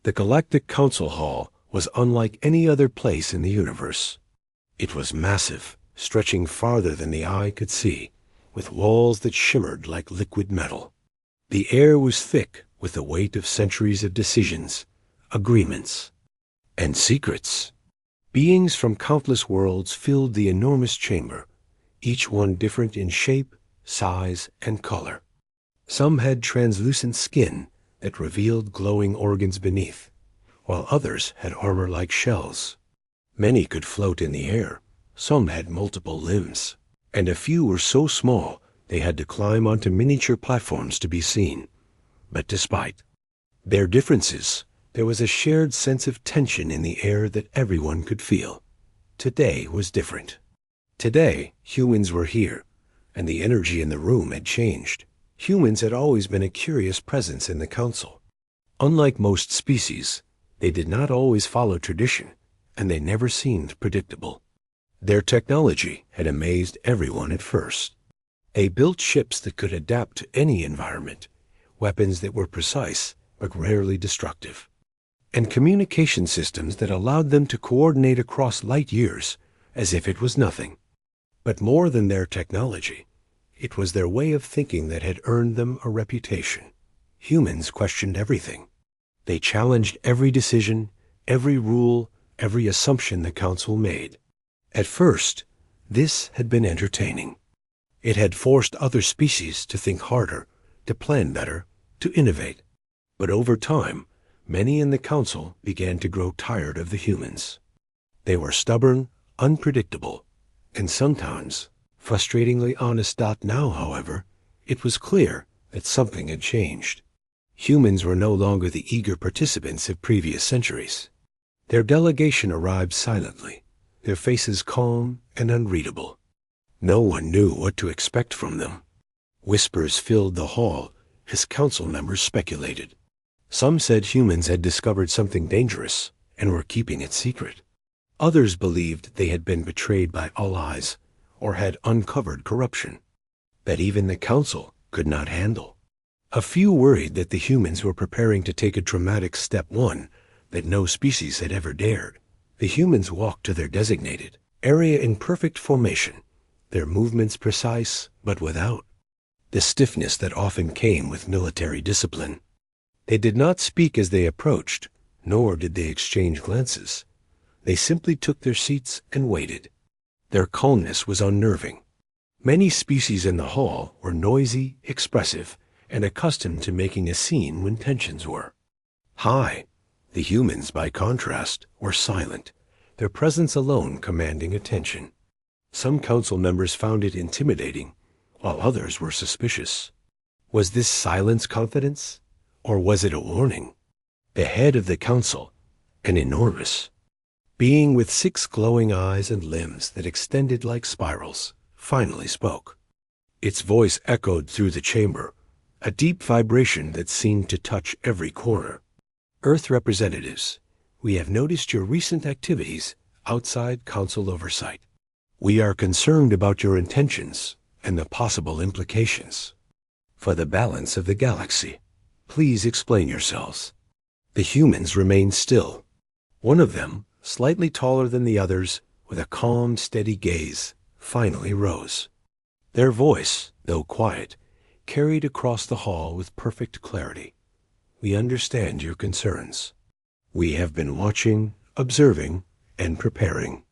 The Galactic Council Hall was unlike any other place in the universe. It was massive, stretching farther than the eye could see, with walls that shimmered like liquid metal. The air was thick with the weight of centuries of decisions, agreements, and secrets. Beings from countless worlds filled the enormous chamber, each one different in shape, size, and color. Some had translucent skin that revealed glowing organs beneath, while others had armor-like shells. Many could float in the air, some had multiple limbs, and a few were so small they had to climb onto miniature platforms to be seen. But despite their differences, there was a shared sense of tension in the air that everyone could feel. Today was different. Today, humans were here, and the energy in the room had changed. Humans had always been a curious presence in the council. Unlike most species, they did not always follow tradition, and they never seemed predictable. Their technology had amazed everyone at first. They built ships that could adapt to any environment, weapons that were precise but rarely destructive, and communication systems that allowed them to coordinate across light years as if it was nothing. But more than their technology, it was their way of thinking that had earned them a reputation. Humans questioned everything. They challenged every decision, every rule, every assumption the council made. At first, this had been entertaining. It had forced other species to think harder, to plan better, to innovate. But over time, many in the council began to grow tired of the humans. They were stubborn, unpredictable, and sometimes frustratingly honest. Now, however, it was clear that something had changed. Humans were no longer the eager participants of previous centuries. Their delegation arrived silently, their faces calm and unreadable. No one knew what to expect from them. Whispers filled the hall as council members speculated. Some said humans had discovered something dangerous and were keeping it secret. Others believed they had been betrayed by allies or had uncovered corruption that even the council could not handle. A few worried that the humans were preparing to take a dramatic step one that no species had ever dared. The humans walked to their designated area in perfect formation, their movements precise but without the stiffness that often came with military discipline. They did not speak as they approached, nor did they exchange glances. They simply took their seats and waited. Their calmness was unnerving. Many species in the hall were noisy, expressive, and accustomed to making a scene when tensions were high. The humans, by contrast, were silent, their presence alone commanding attention. Some council members found it intimidating, while others were suspicious. Was this silence confidence, or was it a warning? The head of the council, an enormous being with 6 glowing eyes and limbs that extended like spirals, finally spoke. Its voice echoed through the chamber, a deep vibration that seemed to touch every corner. Earth representatives, we have noticed your recent activities outside council oversight. We are concerned about your intentions and the possible implications for the balance of the galaxy. Please explain yourselves. The humans remained still. One of them, slightly taller than the others, with a calm, steady gaze, finally rose. Their voice, though quiet, carried across the hall with perfect clarity. We understand your concerns. We have been watching, observing, and preparing.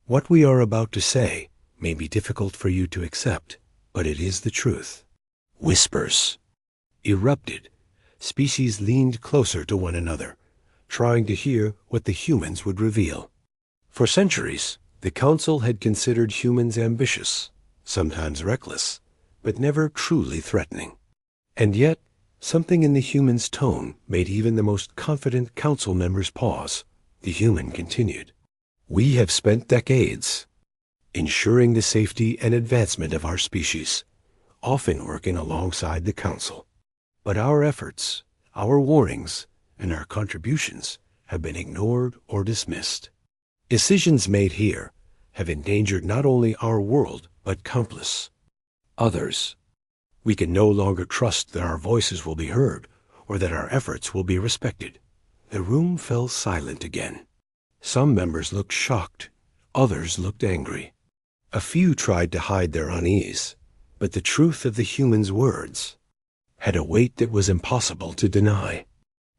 What we are about to say may be difficult for you to accept, but it is the truth. Whispers erupted. Species leaned closer to one another, trying to hear what the humans would reveal. For centuries, the council had considered humans ambitious, sometimes reckless, but never truly threatening. And yet, something in the human's tone made even the most confident council members pause. The human continued. We have spent decades ensuring the safety and advancement of our species, often working alongside the council. But our efforts, our warnings, and our contributions have been ignored or dismissed. Decisions made here have endangered not only our world, but countless others. We can no longer trust that our voices will be heard or that our efforts will be respected. the room fell silent again. Some members looked shocked, others looked angry. A few tried to hide their unease, but the truth of the humans' words had a weight that was impossible to deny.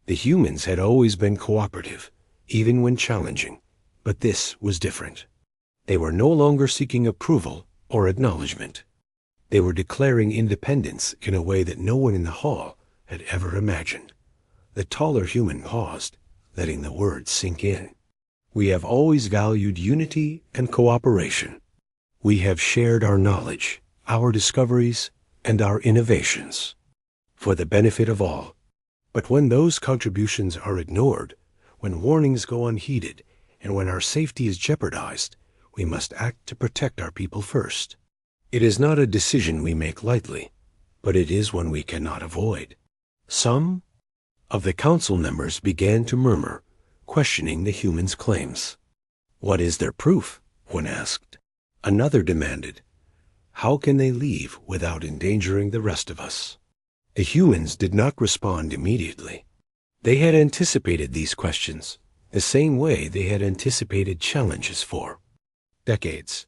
The humans had always been cooperative, even when challenging, but this was different. They were no longer seeking approval or acknowledgement. They were declaring independence in a way that no one in the hall had ever imagined. The taller human paused, letting the words sink in. We have always valued unity and cooperation. We have shared our knowledge, our discoveries, and our innovations for the benefit of all. But when those contributions are ignored, when warnings go unheeded, and when our safety is jeopardized, we must act to protect our people first. It is not a decision we make lightly, but it is one we cannot avoid. Some of the council members began to murmur, questioning the humans' claims. "What is their proof?" one asked. Another demanded, "How can they leave without endangering the rest of us?" The humans did not respond immediately. They had anticipated these questions, the same way they had anticipated challenges for decades.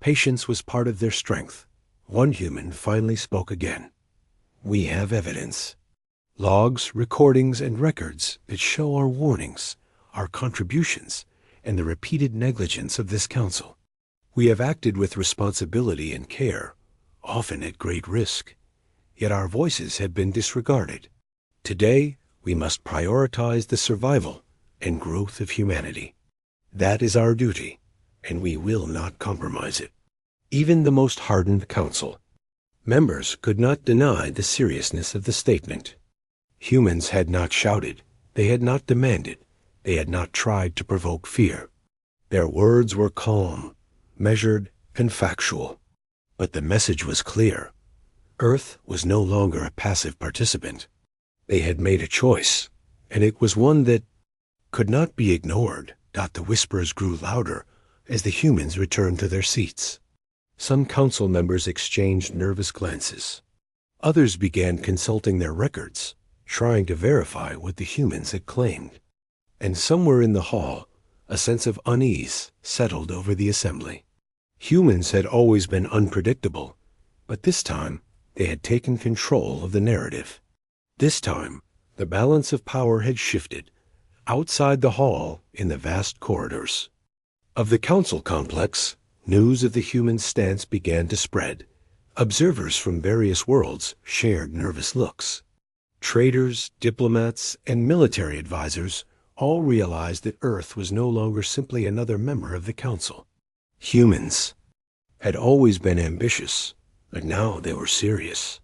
Patience was part of their strength. One human finally spoke again. "We have evidence. Logs, recordings, and records that show our warnings, our contributions, and the repeated negligence of this council. We have acted with responsibility and care, often at great risk. Yet our voices have been disregarded. Today, we must prioritize the survival and growth of humanity. That is our duty, and we will not compromise it." Even the most hardened council members could not deny the seriousness of the statement. Humans had not shouted, they had not demanded, they had not tried to provoke fear. Their words were calm, measured, and factual. But the message was clear. Earth was no longer a passive participant. They had made a choice, and it was one that could not be ignored. The whispers grew louder as the humans returned to their seats. Some council members exchanged nervous glances. Others began consulting their records, trying to verify what the humans had claimed. And somewhere in the hall, a sense of unease settled over the assembly. Humans had always been unpredictable, but this time they had taken control of the narrative. This time, the balance of power had shifted, outside the hall in the vast corridors of the council complex. News of the human stance began to spread. Observers from various worlds shared nervous looks. Traders, diplomats, and military advisors all realized that Earth was no longer simply another member of the council. Humans had always been ambitious, but now they were serious.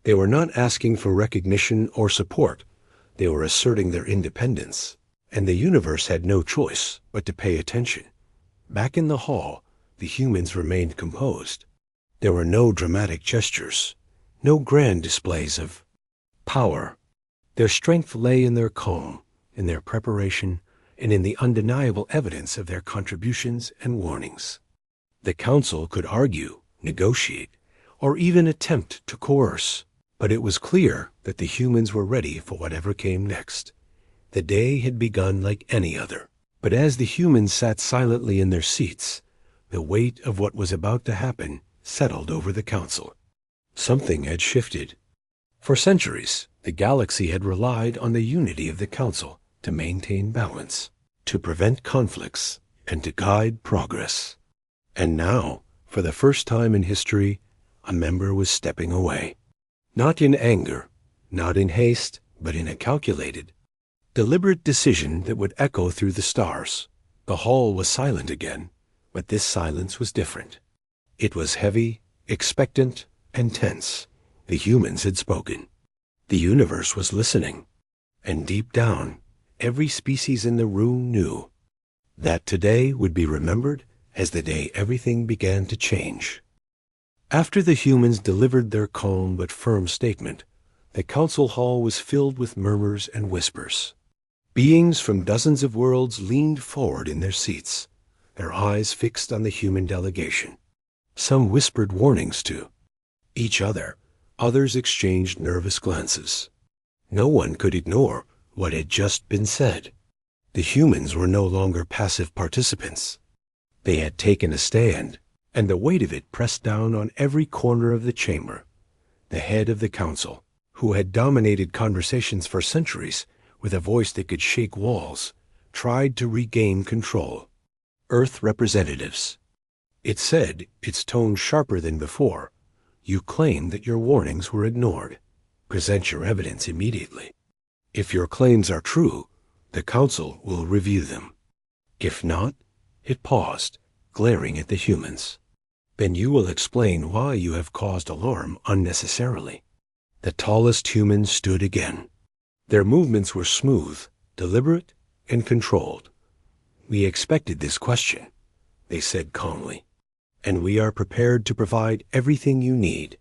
They were not asking for recognition or support. They were asserting their independence, and the universe had no choice but to pay attention. Back in the hall, the humans remained composed. There were no dramatic gestures, no grand displays of power. Their strength lay in their calm, in their preparation, and in the undeniable evidence of their contributions and warnings. The council could argue, negotiate, or even attempt to coerce, but it was clear that the humans were ready for whatever came next. The day had begun like any other, but as the humans sat silently in their seats, the weight of what was about to happen settled over the council. Something had shifted. For centuries, the galaxy had relied on the unity of the council to maintain balance, to prevent conflicts, and to guide progress. And now, for the first time in history, a member was stepping away. Not in anger, not in haste, but in a calculated, deliberate decision that would echo through the stars. The hall was silent again, but this silence was different. It was heavy, expectant, and tense. The humans had spoken. The universe was listening. And deep down, every species in the room knew that today would be remembered as the day everything began to change. After the humans delivered their calm but firm statement, the council hall was filled with murmurs and whispers. Beings from dozens of worlds leaned forward in their seats, their eyes fixed on the human delegation. Some whispered warnings to each other. Others exchanged nervous glances. No one could ignore what had just been said. The humans were no longer passive participants. They had taken a stand, and the weight of it pressed down on every corner of the chamber. The head of the council, who had dominated conversations for centuries with a voice that could shake walls, tried to regain control. Earth representatives. It said, its tone sharper than before, "You claim that your warnings were ignored. Present your evidence immediately. If your claims are true, the council will review them. If not," it paused, glaring at the humans, "then you will explain why you have caused alarm unnecessarily." The tallest human stood again. Their movements were smooth, deliberate, and controlled. "We expected this question," they said calmly, "and we are prepared to provide everything you need.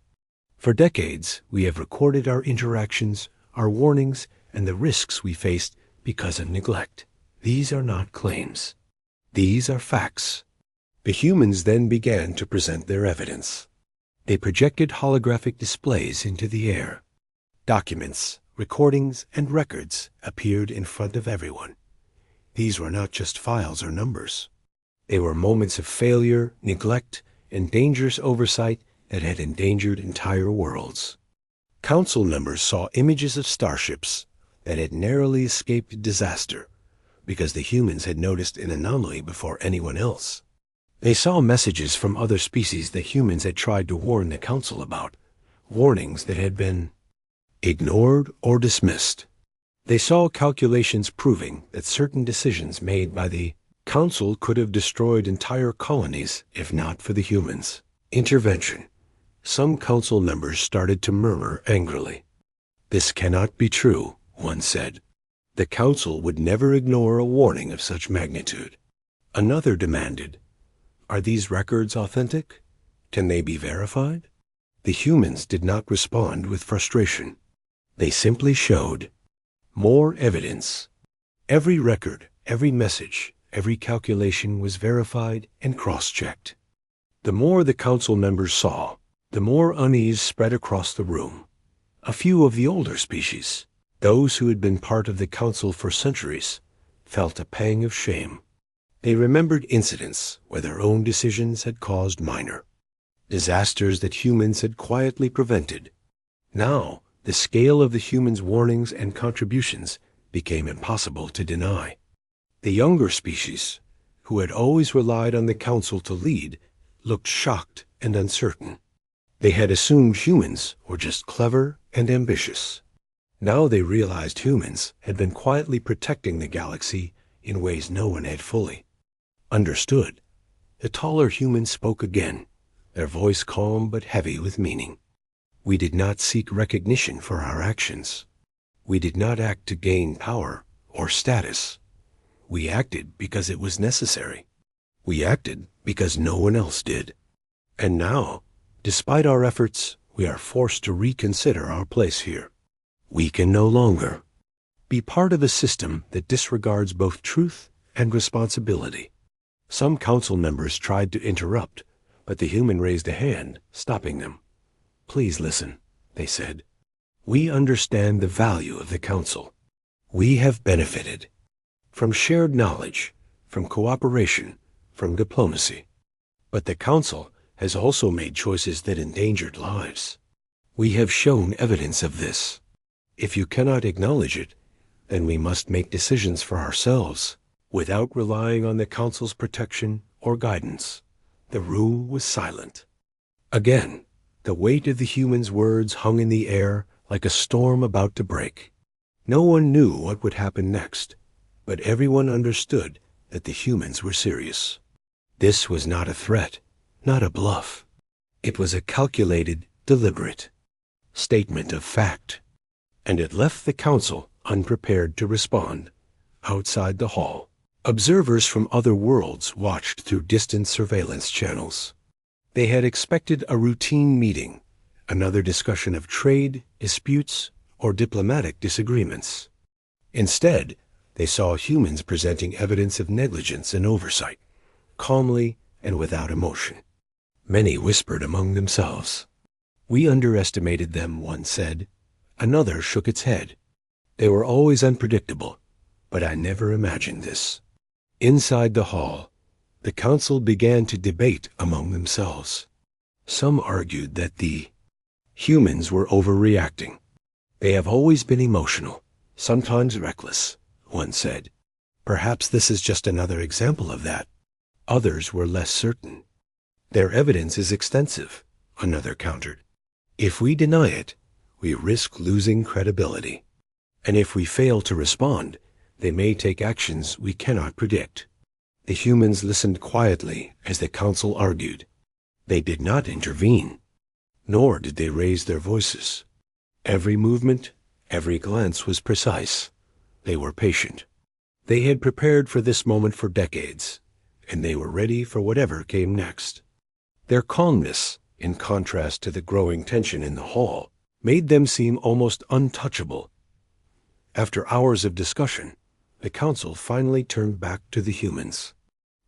For decades, we have recorded our interactions, our warnings, and the risks we faced because of neglect. These are not claims. These are facts." The humans then began to present their evidence. They projected holographic displays into the air. Documents, recordings, and records appeared in front of everyone. These were not just files or numbers. They were moments of failure, neglect, and dangerous oversight that had endangered entire worlds. Council members saw images of starships that had narrowly escaped disaster because the humans had noticed an anomaly before anyone else. They saw messages from other species that humans had tried to warn the council about, warnings that had been ignored or dismissed. They saw calculations proving that certain decisions made by the council could have destroyed entire colonies if not for the humans' intervention. Some council members started to murmur angrily. "This cannot be true," one said. "The council would never ignore a warning of such magnitude." Another demanded, "Are these records authentic? Can they be verified?" The humans did not respond with frustration. They simply showed more evidence. Every record, every message, every calculation was verified and cross-checked. The more the council members saw, the more unease spread across the room. A few of the older species, those who had been part of the council for centuries, felt a pang of shame. They remembered incidents where their own decisions had caused minor disasters that humans had quietly prevented. Now, the scale of the humans' warnings and contributions became impossible to deny. The younger species, who had always relied on the council to lead, looked shocked and uncertain. They had assumed humans were just clever and ambitious. Now they realized humans had been quietly protecting the galaxy in ways no one had fully understood. The taller human spoke again, their voice calm but heavy with meaning. "We did not seek recognition for our actions. We did not act to gain power or status. We acted because it was necessary. We acted because no one else did. And now, despite our efforts, we are forced to reconsider our place here. We can no longer be part of a system that disregards both truth and responsibility." Some council members tried to interrupt, but the human raised a hand, stopping them. "Please listen," they said. "We understand the value of the council. We have benefited from shared knowledge, from cooperation, from diplomacy. But the council has also made choices that endangered lives. We have shown evidence of this. If you cannot acknowledge it, then we must make decisions for ourselves without relying on the council's protection or guidance." The room was silent. Again, the weight of the human's words hung in the air like a storm about to break. No one knew what would happen next, but everyone understood that the humans were serious. This was not a threat, not a bluff. It was a calculated, deliberate statement of fact, and it left the council unprepared to respond. Outside the hall, observers from other worlds watched through distant surveillance channels. They had expected a routine meeting, another discussion of trade, disputes, or diplomatic disagreements. Instead, they saw humans presenting evidence of negligence and oversight, calmly and without emotion. Many whispered among themselves. "We underestimated them," one said. Another shook its head. They were always unpredictable, but I never imagined this. Inside the hall, the council began to debate among themselves. Some argued that the humans were overreacting. They have always been emotional, sometimes reckless, one said. Perhaps this is just another example of that. Others were less certain. Their evidence is extensive, another countered. If we deny it, we risk losing credibility. And if we fail to respond, they may take actions we cannot predict. The humans listened quietly as the council argued. They did not intervene, nor did they raise their voices. Every movement, every glance was precise. They were patient. They had prepared for this moment for decades, and they were ready for whatever came next. Their calmness, in contrast to the growing tension in the hall, made them seem almost untouchable. After hours of discussion, the council finally turned back to the humans.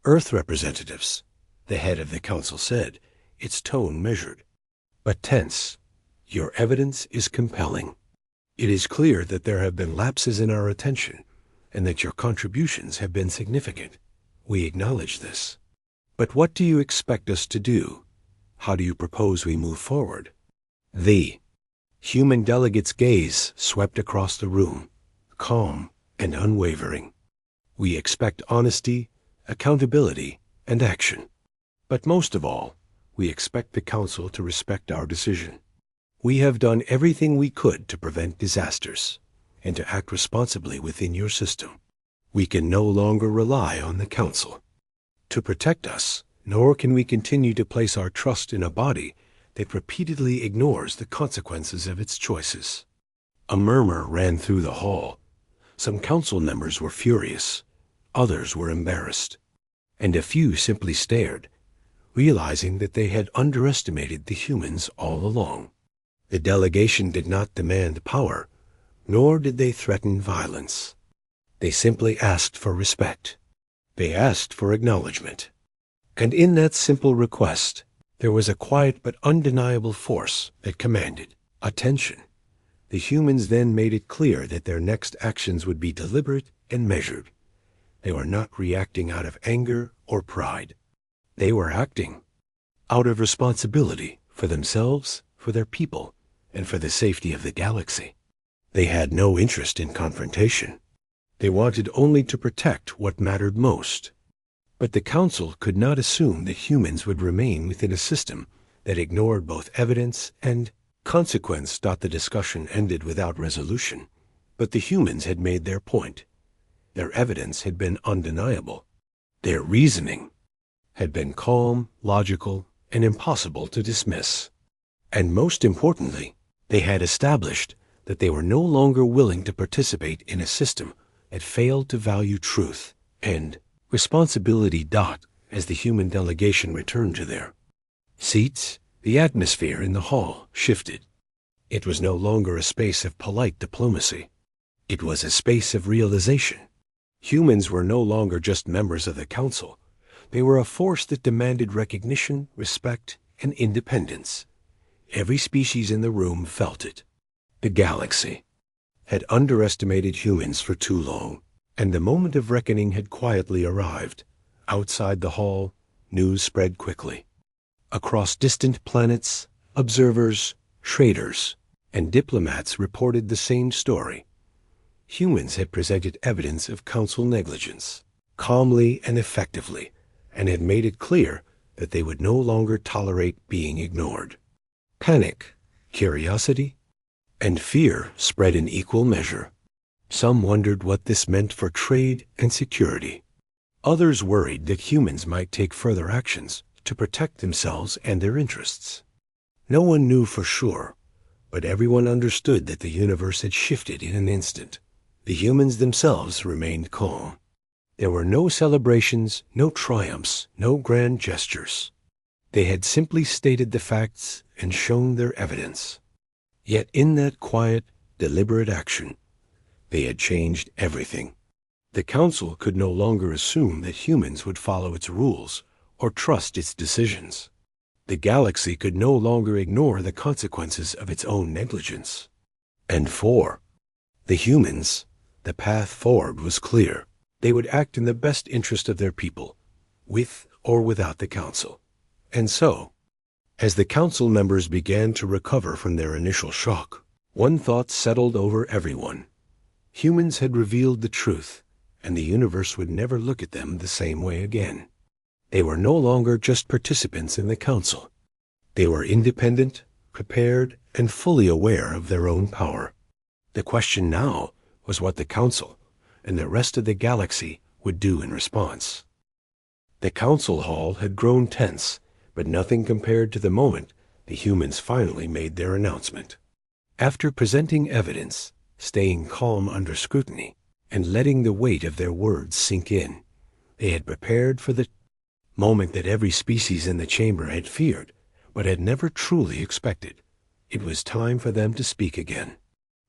Earth representatives, the head of the council said, its tone measured, but tense. Your evidence is compelling. It is clear that there have been lapses in our attention, and that your contributions have been significant. We acknowledge this. But what do you expect us to do? How do you propose we move forward? The human delegate's gaze swept across the room, calm and unwavering. We expect honesty, accountability, and action. But most of all, we expect the council to respect our decision. We have done everything we could to prevent disasters and to act responsibly within your system. We can no longer rely on the council to protect us, nor can we continue to place our trust in a body that repeatedly ignores the consequences of its choices. A murmur ran through the hall. Some council members were furious, others were embarrassed, and a few simply stared, realizing that they had underestimated the humans all along. The delegation did not demand power, nor did they threaten violence. They simply asked for respect. They asked for acknowledgement. And in that simple request, there was a quiet but undeniable force that commanded attention. The humans then made it clear that their next actions would be deliberate and measured. They were not reacting out of anger or pride. They were acting out of responsibility for themselves, for their people, and for the safety of the galaxy. They had no interest in confrontation. They wanted only to protect what mattered most. But the council could not assume that humans would remain within a system that ignored both evidence and consequence. The discussion ended without resolution, but the humans had made their point. Their evidence had been undeniable. Their reasoning had been calm, logical, and impossible to dismiss. And most importantly, they had established that they were no longer willing to participate in a system that failed to value truth and responsibility. As the human delegation returned to their seats, the atmosphere in the hall shifted. It was no longer a space of polite diplomacy. It was a space of realization. Humans were no longer just members of the council. They were a force that demanded recognition, respect, and independence. Every species in the room felt it. The galaxy had underestimated humans for too long, and the moment of reckoning had quietly arrived. Outside the hall, news spread quickly. Across distant planets, observers, traders, and diplomats reported the same story. Humans had presented evidence of council negligence, calmly and effectively, and had made it clear that they would no longer tolerate being ignored. Panic, curiosity, and fear spread in equal measure. Some wondered what this meant for trade and security. Others worried that humans might take further actions to protect themselves and their interests. No one knew for sure, but everyone understood that the universe had shifted in an instant. The humans themselves remained calm. There were no celebrations, no triumphs, no grand gestures. They had simply stated the facts and shown their evidence. Yet in that quiet, deliberate action, they had changed everything. The council could no longer assume that humans would follow its rules or trust its decisions. The galaxy could no longer ignore the consequences of its own negligence. And The humans, the path forward was clear. They would act in the best interest of their people, with or without the council. And so, as the council members began to recover from their initial shock, one thought settled over everyone. Humans had revealed the truth, and the universe would never look at them the same way again. They were no longer just participants in the council. They were independent, prepared, and fully aware of their own power. The question now was what the council and the rest of the galaxy would do in response. The council hall had grown tense, but nothing compared to the moment the humans finally made their announcement. After presenting evidence, staying calm under scrutiny, and letting the weight of their words sink in, they had prepared for the moment that every species in the chamber had feared, but had never truly expected. It was time for them to speak again.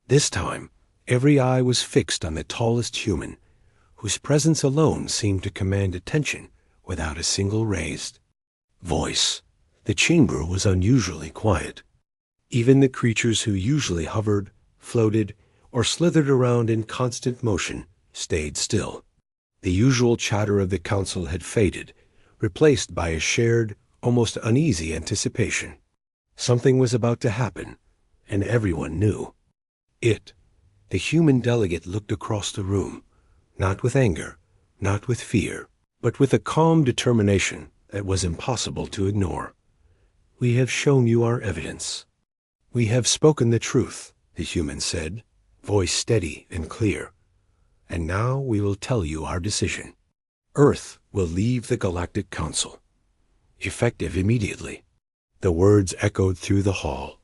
This time, every eye was fixed on the tallest human, whose presence alone seemed to command attention without a single raised voice. The chamber was unusually quiet. Even the creatures who usually hovered, floated, or slithered around in constant motion stayed still. The usual chatter of the council had faded, replaced by a shared, almost uneasy anticipation. Something was about to happen, and everyone knew it. The human delegate looked across the room, not with anger, not with fear, but with a calm determination that was impossible to ignore. "We have shown you our evidence. We have spoken the truth," the human said, voice steady and clear. "And now we will tell you our decision. Earth will leave the Galactic Council, effective immediately." The words echoed through the hall,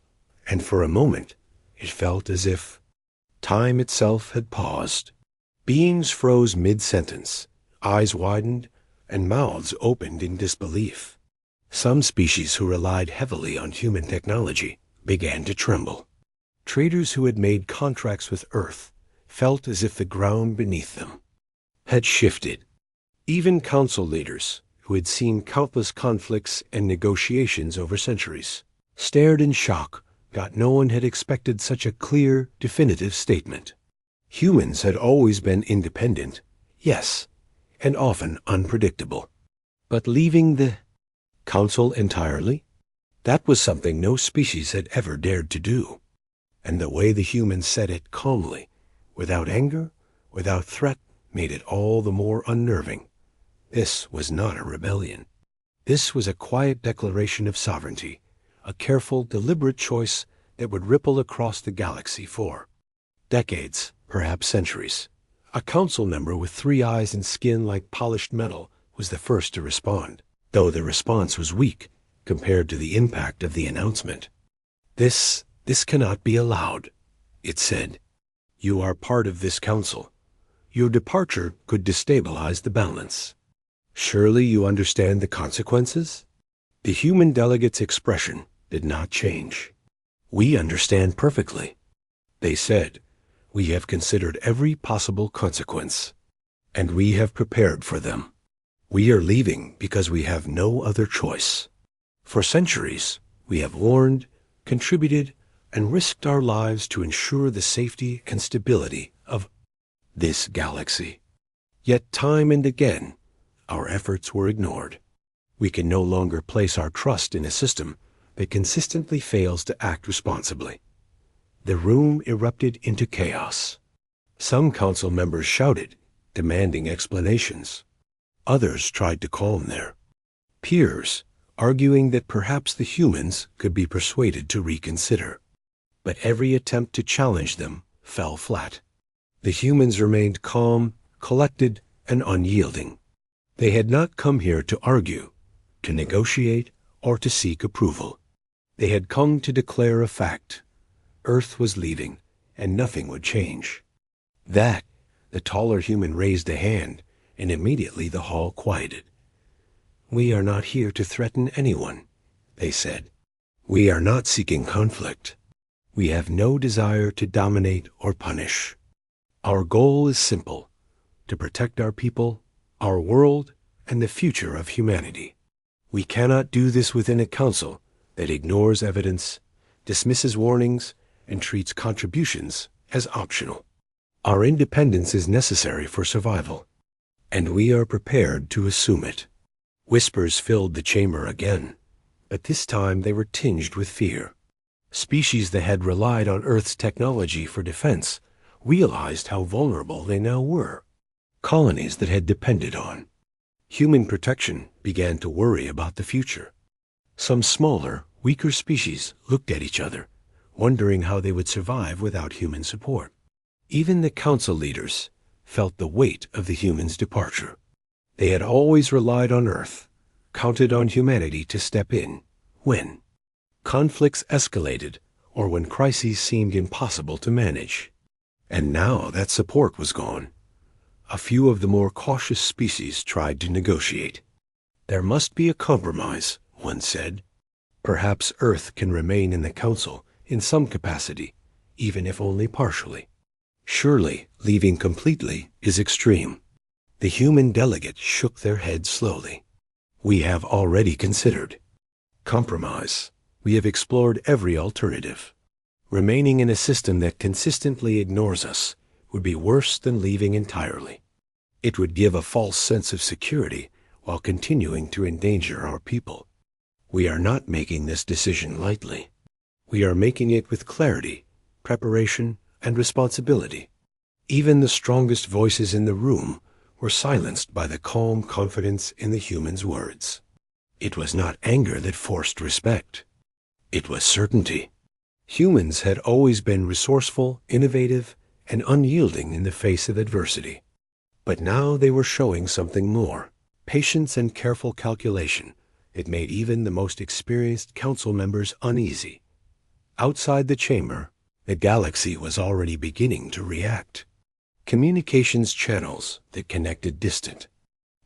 and for a moment it felt as if time itself had paused. Beings froze mid-sentence, eyes widened, and mouths opened in disbelief. Some species who relied heavily on human technology began to tremble. Traders who had made contracts with Earth felt as if the ground beneath them had shifted. Even council leaders, who had seen countless conflicts and negotiations over centuries, stared in shock that no one had expected such a clear, definitive statement. Humans had always been independent, yes, and often unpredictable. But leaving the council entirely? That was something no species had ever dared to do. And the way the humans said it calmly, without anger, without threat, made it all the more unnerving. This was not a rebellion. This was a quiet declaration of sovereignty, a careful, deliberate choice that would ripple across the galaxy for decades, perhaps centuries. A council member with 3 eyes and skin like polished metal was the first to respond, though the response was weak compared to the impact of the announcement. This cannot be allowed," it said. "You are part of this council. Your departure could destabilize the balance. Surely you understand the consequences?" The human delegate's expression did not change. "We understand perfectly," they said. "We have considered every possible consequence, and we have prepared for them. We are leaving because we have no other choice. For centuries, we have warned, contributed, and risked our lives to ensure the safety and stability of this galaxy. Yet time and again, our efforts were ignored. We can no longer place our trust in a system that consistently fails to act responsibly." The room erupted into chaos. Some council members shouted, demanding explanations. Others tried to calm their peers, arguing that perhaps the humans could be persuaded to reconsider. But every attempt to challenge them fell flat. The humans remained calm, collected, and unyielding. They had not come here to argue, to negotiate, or to seek approval. They had come to declare a fact. Earth was leaving, and nothing would change. The taller human raised a hand, and immediately the hall quieted. "We are not here to threaten anyone," they said. "We are not seeking conflict. We have no desire to dominate or punish. Our goal is simple: to protect our people, our world, and the future of humanity. We cannot do this within a council that ignores evidence, dismisses warnings, and treats contributions as optional." Our independence is necessary for survival, and we are prepared to assume it. Whispers filled the chamber again, but this time they were tinged with fear. Species that had relied on Earth's technology for defense realized how vulnerable they now were. Colonies that had depended on human protection began to worry about the future. Some smaller, weaker species looked at each other, wondering how they would survive without human support. Even the council leaders felt the weight of the humans' departure. They had always relied on Earth, counted on humanity to step in when conflicts escalated or when crises seemed impossible to manage. And now that support was gone. A few of the more cautious species tried to negotiate. There must be a compromise, one said. Perhaps Earth can remain in the Council in some capacity, even if only partially. Surely, leaving completely is extreme. The human delegates shook their heads slowly. We have already considered compromise. We have explored every alternative. Remaining in a system that consistently ignores us would be worse than leaving entirely. It would give a false sense of security while continuing to endanger our people. We are not making this decision lightly. We are making it with clarity, preparation, and responsibility. Even the strongest voices in the room were silenced by the calm confidence in the humans' words. It was not anger that forced respect. It was certainty. Humans had always been resourceful, innovative, and unyielding in the face of adversity. But now they were showing something more. Patience and careful calculation. It made even the most experienced council members uneasy. Outside the chamber, the galaxy was already beginning to react. Communications channels that connected distant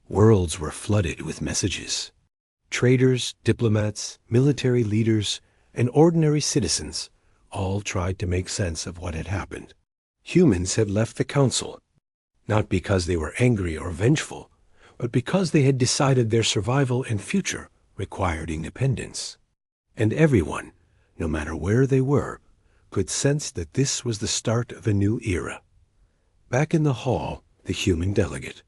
worlds were flooded with messages. Traders, diplomats, military leaders, and ordinary citizens all tried to make sense of what had happened. Humans had left the council, not because they were angry or vengeful, but because they had decided their survival and future required independence. And everyone, no matter where they were, could sense that this was the start of a new era. Back in the hall, the human delegate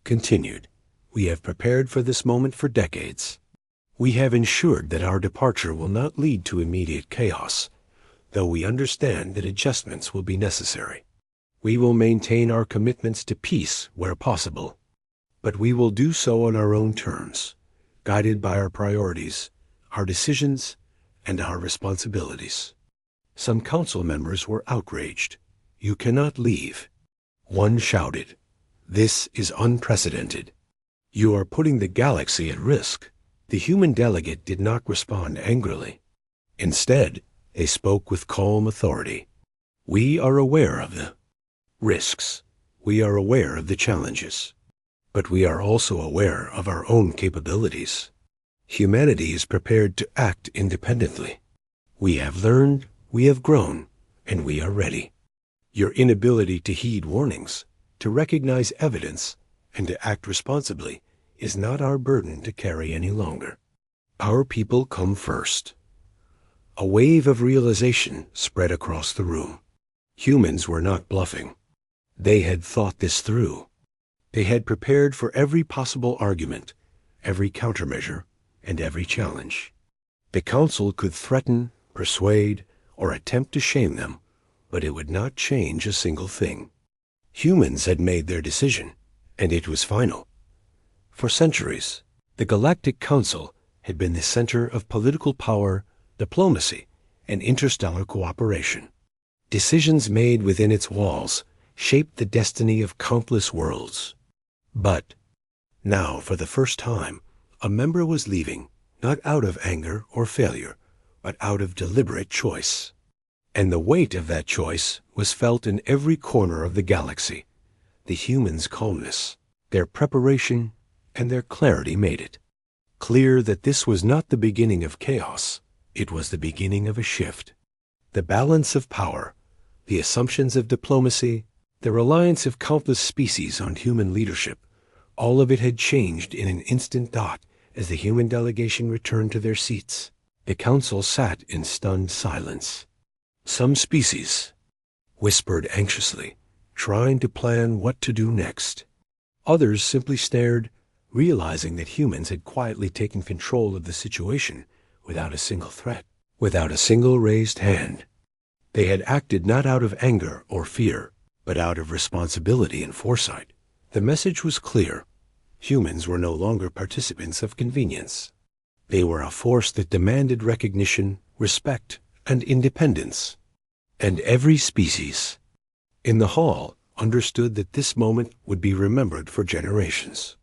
continued. We have prepared for this moment for decades. We have ensured that our departure will not lead to immediate chaos, though we understand that adjustments will be necessary. We will maintain our commitments to peace where possible, but we will do so on our own terms, guided by our priorities, our decisions, and our responsibilities. Some council members were outraged. You cannot leave. One shouted, "This is unprecedented. You are putting the galaxy at risk." The human delegate did not respond angrily. Instead, they spoke with calm authority. We are aware of the risks. We are aware of the challenges. But we are also aware of our own capabilities. Humanity is prepared to act independently. We have learned, we have grown, and we are ready. Your inability to heed warnings, to recognize evidence, and to act responsibly is not our burden to carry any longer. Our people come first. A wave of realization spread across the room. Humans were not bluffing. They had thought this through. They had prepared for every possible argument, every countermeasure, and every challenge. The council could threaten, persuade, or attempt to shame them, but it would not change a single thing. Humans had made their decision, and it was final. For centuries, the Galactic Council had been the center of political power, diplomacy, and interstellar cooperation. Decisions made within its walls shaped the destiny of countless worlds. But now, for the first time, a member was leaving, not out of anger or failure, but out of deliberate choice. And the weight of that choice was felt in every corner of the galaxy. The humans' calmness, their preparation, and their clarity made it clear that this was not the beginning of chaos. It was the beginning of a shift. The balance of power, the assumptions of diplomacy, the reliance of countless species on human leadership, all of it had changed in an instant dot as the human delegation returned to their seats. The council sat in stunned silence. Some species whispered anxiously, trying to plan what to do next. Others simply stared, realizing that humans had quietly taken control of the situation without a single threat, without a single raised hand. They had acted not out of anger or fear, but out of responsibility and foresight. The message was clear. Humans were no longer participants of convenience. They were a force that demanded recognition, respect, and independence. And every species in the hall understood that this moment would be remembered for generations.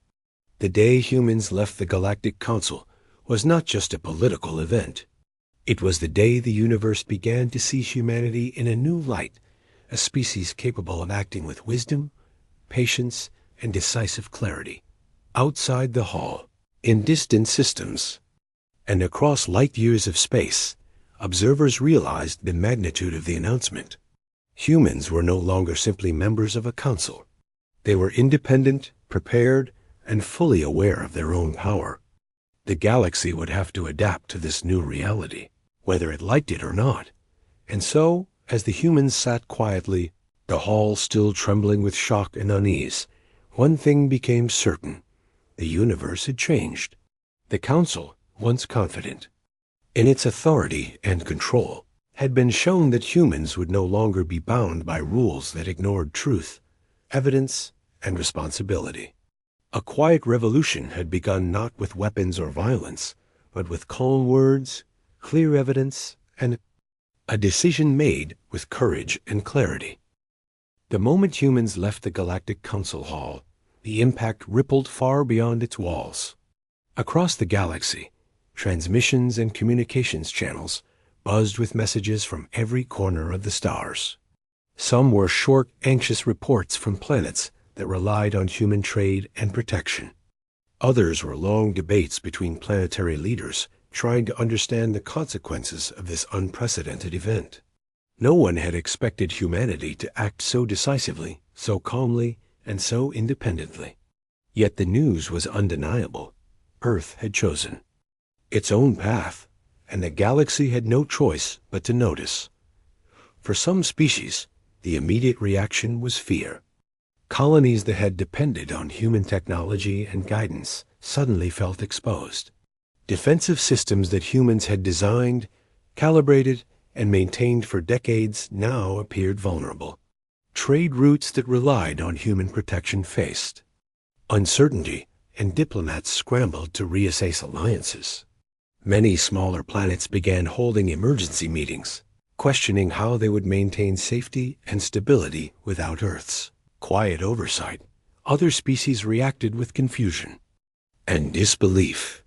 The day humans left the Galactic Council was not just a political event. It was the day the universe began to see humanity in a new light, a species capable of acting with wisdom, patience, and decisive clarity. Outside the hall, in distant systems, and across light years of space, observers realized the magnitude of the announcement. Humans were no longer simply members of a council. They were independent, prepared, and fully aware of their own power. The galaxy would have to adapt to this new reality, whether it liked it or not. And so, as the humans sat quietly, the hall still trembling with shock and unease, one thing became certain. The universe had changed. The council, once confident in its authority and control, had been shown that humans would no longer be bound by rules that ignored truth, evidence, and responsibility. A quiet revolution had begun not with weapons or violence, but with calm words, clear evidence, and a decision made with courage and clarity. The moment humans left the Galactic Council Hall, the impact rippled far beyond its walls. Across the galaxy, transmissions and communications channels buzzed with messages from every corner of the stars. Some were short, anxious reports from planets that relied on human trade and protection. Others were long debates between planetary leaders trying to understand the consequences of this unprecedented event. No one had expected humanity to act so decisively, so calmly, and so independently. Yet the news was undeniable. Earth had chosen its own path, and the galaxy had no choice but to notice. For some species, the immediate reaction was fear. Colonies that had depended on human technology and guidance suddenly felt exposed. Defensive systems that humans had designed, calibrated, and maintained for decades now appeared vulnerable. Trade routes that relied on human protection faced uncertainty, and diplomats scrambled to reassess alliances. Many smaller planets began holding emergency meetings, questioning how they would maintain safety and stability without Earth's quiet oversight. Other species reacted with confusion and disbelief.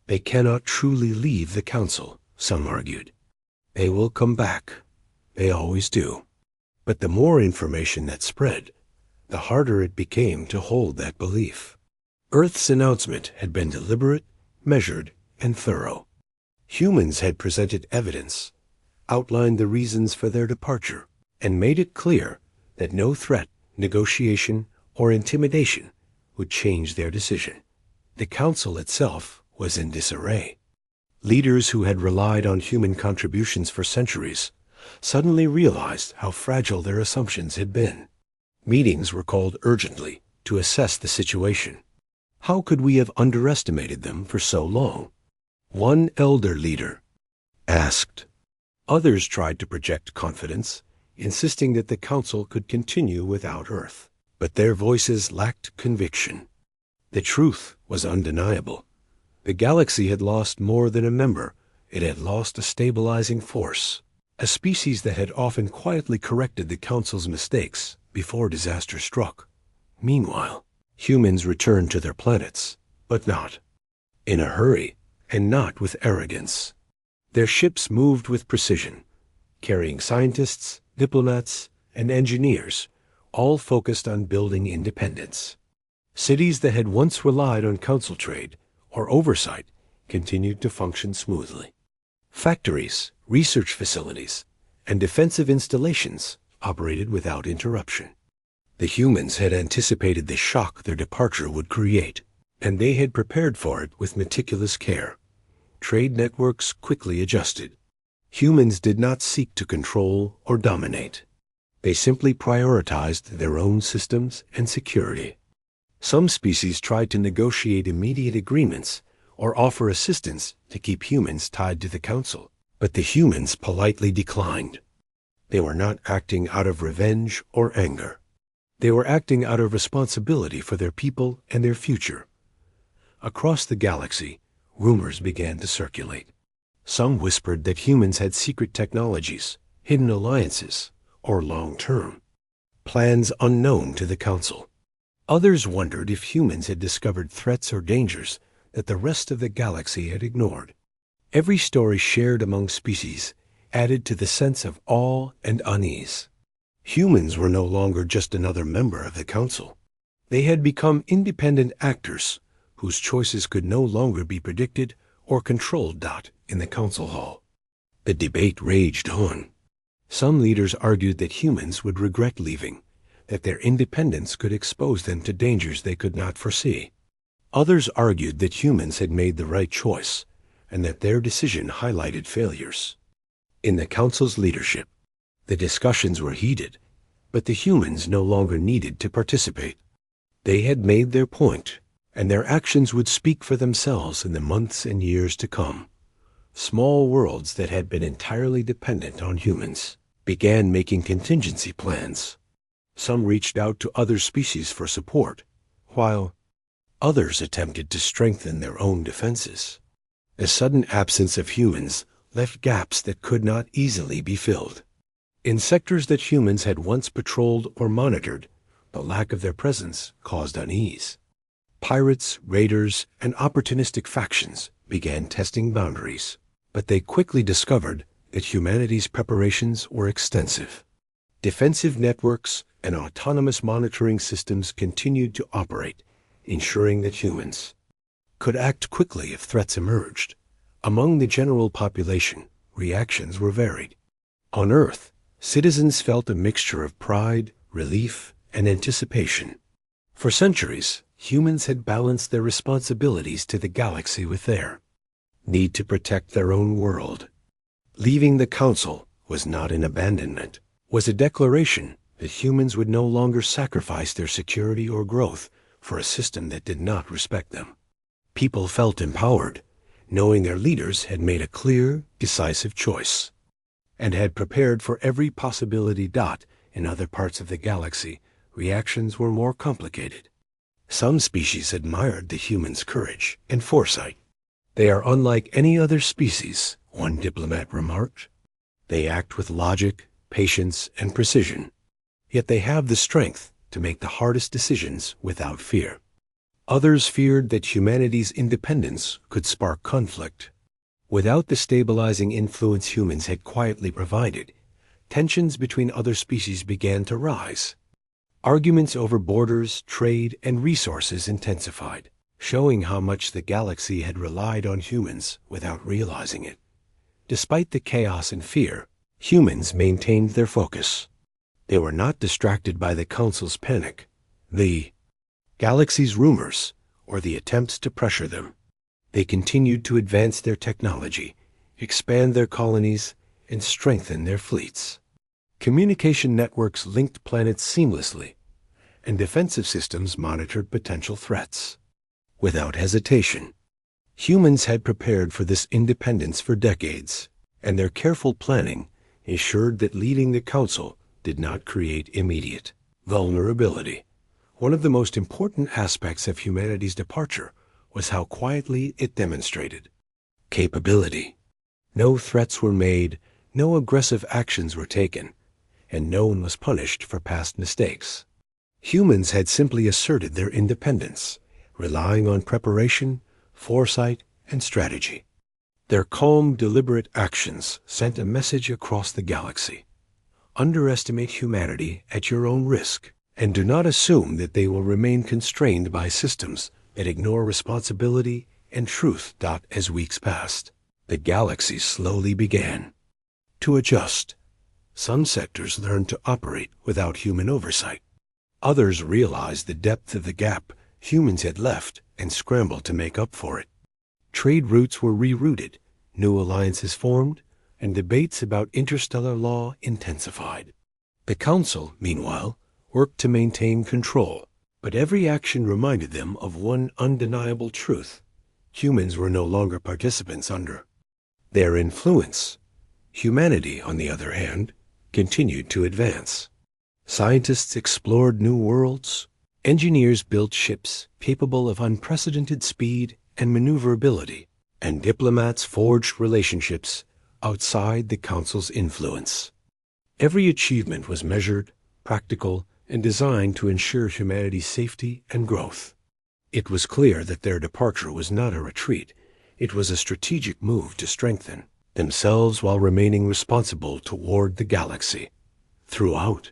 They cannot truly leave the Council, some argued. They will come back. They always do. But the more information that spread, the harder it became to hold that belief. Earth's announcement had been deliberate, measured, and thorough. Humans had presented evidence, outlined the reasons for their departure, and made it clear that no threat, negotiation, or intimidation would change their decision. The Council itself was in disarray. Leaders who had relied on human contributions for centuries suddenly realized how fragile their assumptions had been. Meetings were called urgently to assess the situation. How could we have underestimated them for so long? One elder leader asked. Others tried to project confidence, insisting that the Council could continue without Earth. But their voices lacked conviction. The truth was undeniable. The galaxy had lost more than a member. It had lost a stabilizing force, a species that had often quietly corrected the Council's mistakes before disaster struck. Meanwhile, humans returned to their planets, but not in a hurry and not with arrogance. Their ships moved with precision, carrying scientists, diplomats, and engineers, all focused on building independence. Cities that had once relied on council trade or oversight continued to function smoothly. Factories, research facilities, and defensive installations operated without interruption. The humans had anticipated the shock their departure would create, and they had prepared for it with meticulous care. Trade networks quickly adjusted. Humans did not seek to control or dominate. They simply prioritized their own systems and security. Some species tried to negotiate immediate agreements or offer assistance to keep humans tied to the council, but the humans politely declined. They were not acting out of revenge or anger. They were acting out of responsibility for their people and their future. Across the galaxy, rumors began to circulate. Some whispered that humans had secret technologies, hidden alliances, or long-term plans unknown to the Council. Others wondered if humans had discovered threats or dangers that the rest of the galaxy had ignored. Every story shared among species added to the sense of awe and unease. Humans were no longer just another member of the Council. They had become independent actors whose choices could no longer be predicted or controlled. In the Council Hall, the debate raged on. Some leaders argued that humans would regret leaving, that their independence could expose them to dangers they could not foresee. Others argued that humans had made the right choice, and that their decision highlighted failures. In the Council's leadership, the discussions were heated, but the humans no longer needed to participate. They had made their point, and their actions would speak for themselves in the months and years to come. Small worlds that had been entirely dependent on humans began making contingency plans. Some reached out to other species for support, while others attempted to strengthen their own defenses. The sudden absence of humans left gaps that could not easily be filled. In sectors that humans had once patrolled or monitored, the lack of their presence caused unease. Pirates, raiders, and opportunistic factions began testing boundaries, but they quickly discovered that humanity's preparations were extensive. Defensive networks and autonomous monitoring systems continued to operate, ensuring that humans could act quickly if threats emerged. Among the general population, reactions were varied. On Earth, citizens felt a mixture of pride, relief, and anticipation. For centuries, humans had balanced their responsibilities to the galaxy with their need to protect their own world. Leaving the Council was not an abandonment, was a declaration that humans would no longer sacrifice their security or growth for a system that did not respect them. People felt empowered, knowing their leaders had made a clear, decisive choice, and had prepared for every possibility. In other parts of the galaxy, reactions were more complicated. Some species admired the humans' courage and foresight. "They are unlike any other species," one diplomat remarked. "They act with logic, patience, and precision. Yet they have the strength to make the hardest decisions without fear." Others feared that humanity's independence could spark conflict. Without the stabilizing influence humans had quietly provided, tensions between other species began to rise. Arguments over borders, trade, and resources intensified, showing how much the galaxy had relied on humans without realizing it. Despite the chaos and fear, humans maintained their focus. They were not distracted by the Council's panic, the galaxy's rumors, or the attempts to pressure them. They continued to advance their technology, expand their colonies, and strengthen their fleets. Communication networks linked planets seamlessly, and defensive systems monitored potential threats. Without hesitation, humans had prepared for this independence for decades, and their careful planning ensured that leading the Council did not create immediate vulnerability. One of the most important aspects of humanity's departure was how quietly it demonstrated capability. No threats were made, no aggressive actions were taken, and no one was punished for past mistakes. Humans had simply asserted their independence, relying on preparation, foresight, and strategy. Their calm, deliberate actions sent a message across the galaxy. Underestimate humanity at your own risk, and do not assume that they will remain constrained by systems that ignore responsibility and truth. As weeks passed, the galaxy slowly began to adjust. Some sectors learned to operate without human oversight. Others realized the depth of the gap humans had left and scrambled to make up for it. Trade routes were rerouted, new alliances formed, and debates about interstellar law intensified. The Council, meanwhile, worked to maintain control, but every action reminded them of one undeniable truth. Humans were no longer participants under their influence. Humanity, on the other hand, continued to advance. Scientists explored new worlds. Engineers built ships capable of unprecedented speed and maneuverability, and diplomats forged relationships outside the Council's influence. Every achievement was measured, practical, and designed to ensure humanity's safety and growth. It was clear that their departure was not a retreat. It was a strategic move to strengthen themselves while remaining responsible toward the galaxy. Throughout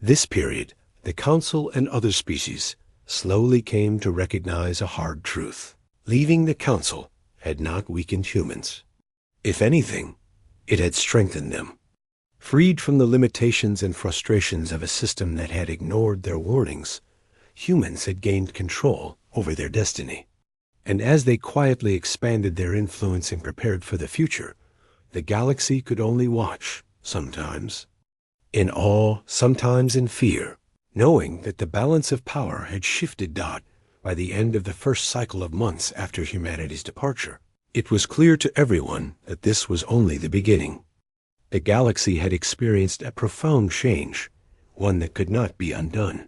this period, the Council and other species slowly came to recognize a hard truth. Leaving the Council had not weakened humans. If anything, it had strengthened them. Freed from the limitations and frustrations of a system that had ignored their warnings, humans had gained control over their destiny. And as they quietly expanded their influence and prepared for the future, the galaxy could only watch, sometimes in awe, sometimes in fear, knowing that the balance of power had shifted. By the end of the first cycle of months after humanity's departure, it was clear to everyone that this was only the beginning. The galaxy had experienced a profound change, one that could not be undone.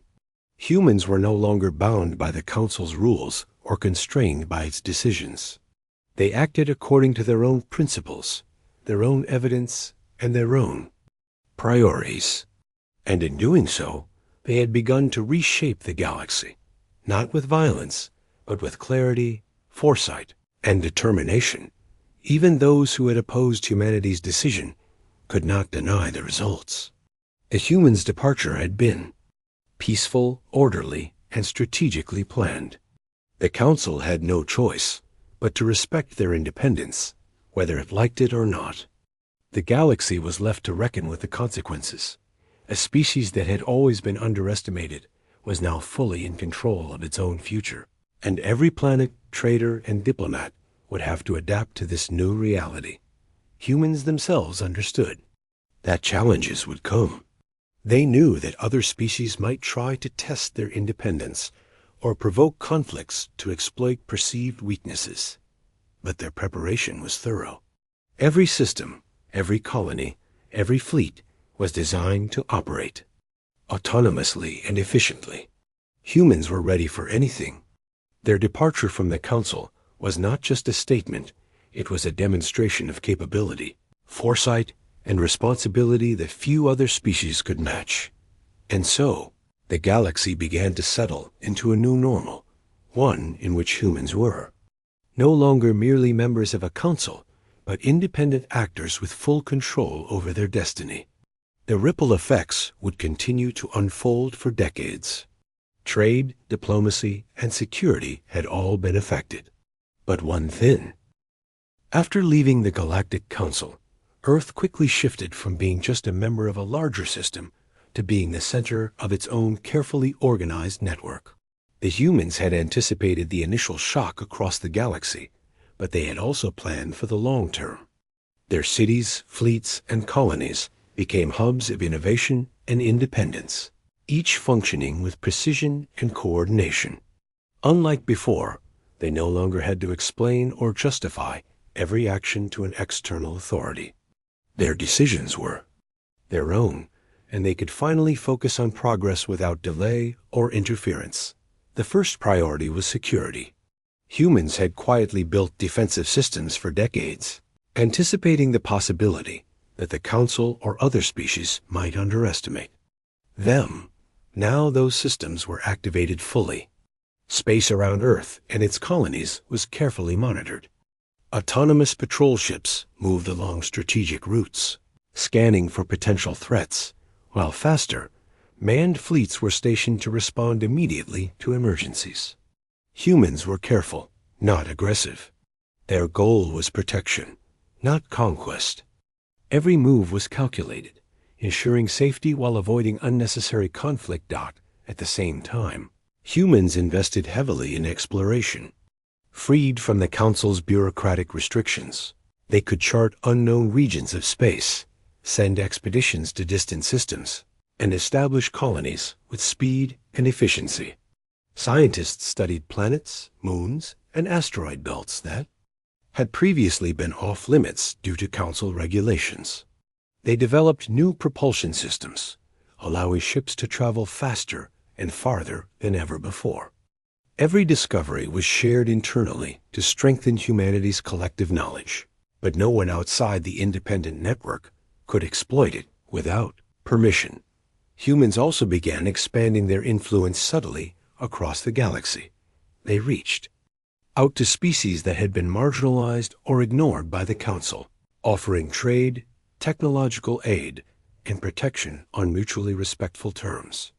Humans were no longer bound by the Council's rules or constrained by its decisions. They acted according to their own principles, their own evidence, and their own priorities. And in doing so, they had begun to reshape the galaxy, not with violence, but with clarity, foresight, and determination. Even those who had opposed humanity's decision could not deny the results. The humans' departure had been peaceful, orderly, and strategically planned. The Council had no choice but to respect their independence, whether it liked it or not. The galaxy was left to reckon with the consequences. A species that had always been underestimated was now fully in control of its own future, and every planet, trader, and diplomat would have to adapt to this new reality. Humans themselves understood that challenges would come. They knew that other species might try to test their independence or provoke conflicts to exploit perceived weaknesses. But their preparation was thorough. Every system, every colony, every fleet was designed to operate autonomously and efficiently. Humans were ready for anything. Their departure from the Council was not just a statement, it was a demonstration of capability, foresight, and responsibility that few other species could match. And so, the galaxy began to settle into a new normal, one in which humans were no longer merely members of a council, but independent actors with full control over their destiny. The ripple effects would continue to unfold for decades. Trade, diplomacy, and security had all been affected. But one thing. After leaving the Galactic Council, Earth quickly shifted from being just a member of a larger system to being the center of its own carefully organized network. The humans had anticipated the initial shock across the galaxy, but they had also planned for the long term. Their cities, fleets, and colonies became hubs of innovation and independence, each functioning with precision and coordination. Unlike before, they no longer had to explain or justify every action to an external authority. Their decisions were their own, and they could finally focus on progress without delay or interference. The first priority was security. Humans had quietly built defensive systems for decades, anticipating the possibility that the Council or other species might underestimate them. Now those systems were activated fully. Space around Earth and its colonies was carefully monitored. Autonomous patrol ships moved along strategic routes, scanning for potential threats, while faster, manned fleets were stationed to respond immediately to emergencies. Humans were careful, not aggressive. Their goal was protection, not conquest. Every move was calculated, ensuring safety while avoiding unnecessary conflict. At the same time, humans invested heavily in exploration. Freed from the Council's bureaucratic restrictions, they could chart unknown regions of space, send expeditions to distant systems, and establish colonies with speed and efficiency. Scientists studied planets, moons, and asteroid belts that had previously been off-limits due to Council regulations. They developed new propulsion systems, allowing ships to travel faster and farther than ever before. Every discovery was shared internally to strengthen humanity's collective knowledge, but no one outside the independent network could exploit it without permission. Humans also began expanding their influence subtly across the galaxy. They reached out to species that had been marginalized or ignored by the Council, offering trade, technological aid, and protection on mutually respectful terms.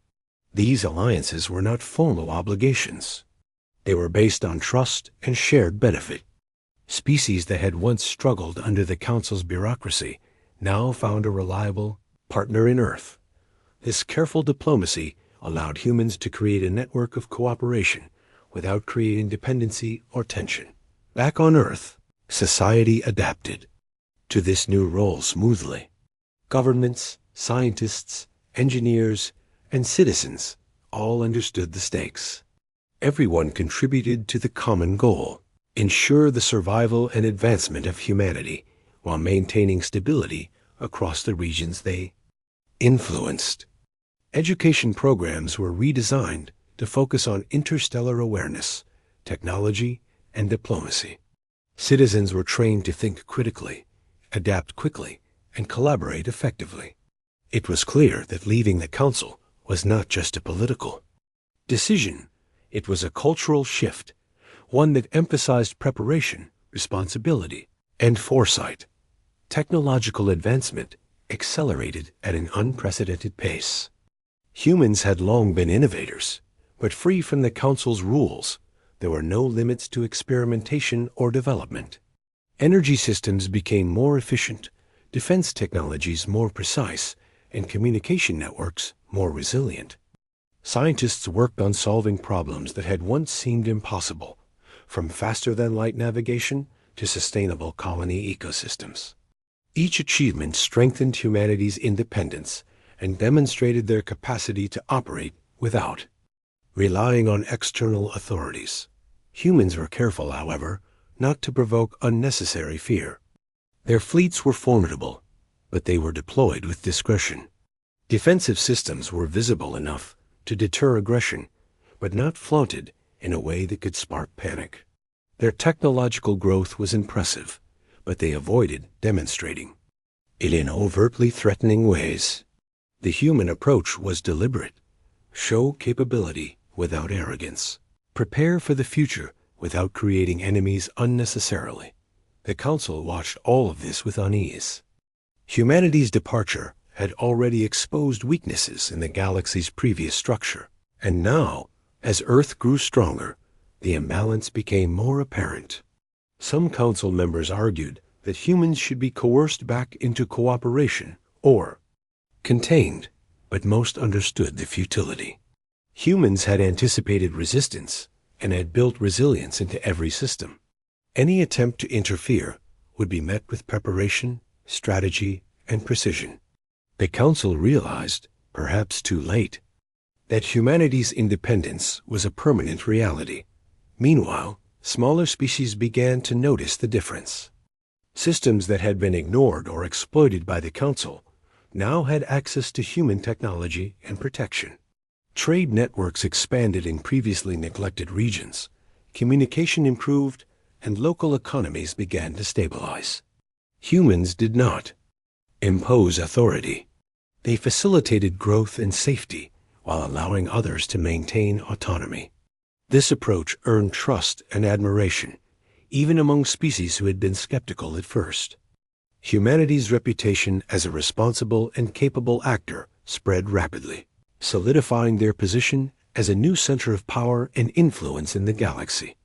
These alliances were not formal obligations. They were based on trust and shared benefit. Species that had once struggled under the Council's bureaucracy now found a reliable partner in Earth. This careful diplomacy allowed humans to create a network of cooperation without creating dependency or tension. Back on Earth, society adapted to this new role smoothly. Governments, scientists, engineers, and citizens all understood the stakes. Everyone contributed to the common goal: ensure the survival and advancement of humanity while maintaining stability across the regions they influenced. Education programs were redesigned to focus on interstellar awareness, technology, and diplomacy. Citizens were trained to think critically, adapt quickly, and collaborate effectively. It was clear that leaving the Council was not just a political decision. It was a cultural shift, one that emphasized preparation, responsibility, and foresight. Technological advancement accelerated at an unprecedented pace. Humans had long been innovators, but free from the Council's rules, there were no limits to experimentation or development. Energy systems became more efficient, defense technologies more precise, and communication networks more resilient. Scientists worked on solving problems that had once seemed impossible, from faster-than-light navigation to sustainable colony ecosystems. Each achievement strengthened humanity's independence and demonstrated their capacity to operate without relying on external authorities. Humans were careful, however, not to provoke unnecessary fear. Their fleets were formidable, but they were deployed with discretion. Defensive systems were visible enough to deter aggression, but not flaunted in a way that could spark panic. Their technological growth was impressive, but they avoided demonstrating it in overtly threatening ways. The human approach was deliberate. Show capability without arrogance. Prepare for the future without creating enemies unnecessarily. The Council watched all of this with unease. Humanity's departure had already exposed weaknesses in the galaxy's previous structure, and now, as Earth grew stronger, the imbalance became more apparent. Some Council members argued that humans should be coerced back into cooperation or contained, but most understood the futility. Humans had anticipated resistance and had built resilience into every system. Any attempt to interfere would be met with preparation, strategy, and precision. The Council realized, perhaps too late, that humanity's independence was a permanent reality. Meanwhile, smaller species began to notice the difference. Systems that had been ignored or exploited by the Council now had access to human technology and protection. Trade networks expanded in previously neglected regions, communication improved, and local economies began to stabilize. Humans did not impose authority. They facilitated growth and safety while allowing others to maintain autonomy. This approach earned trust and admiration, even among species who had been skeptical at first. Humanity's reputation as a responsible and capable actor spread rapidly, solidifying their position as a new center of power and influence in the galaxy.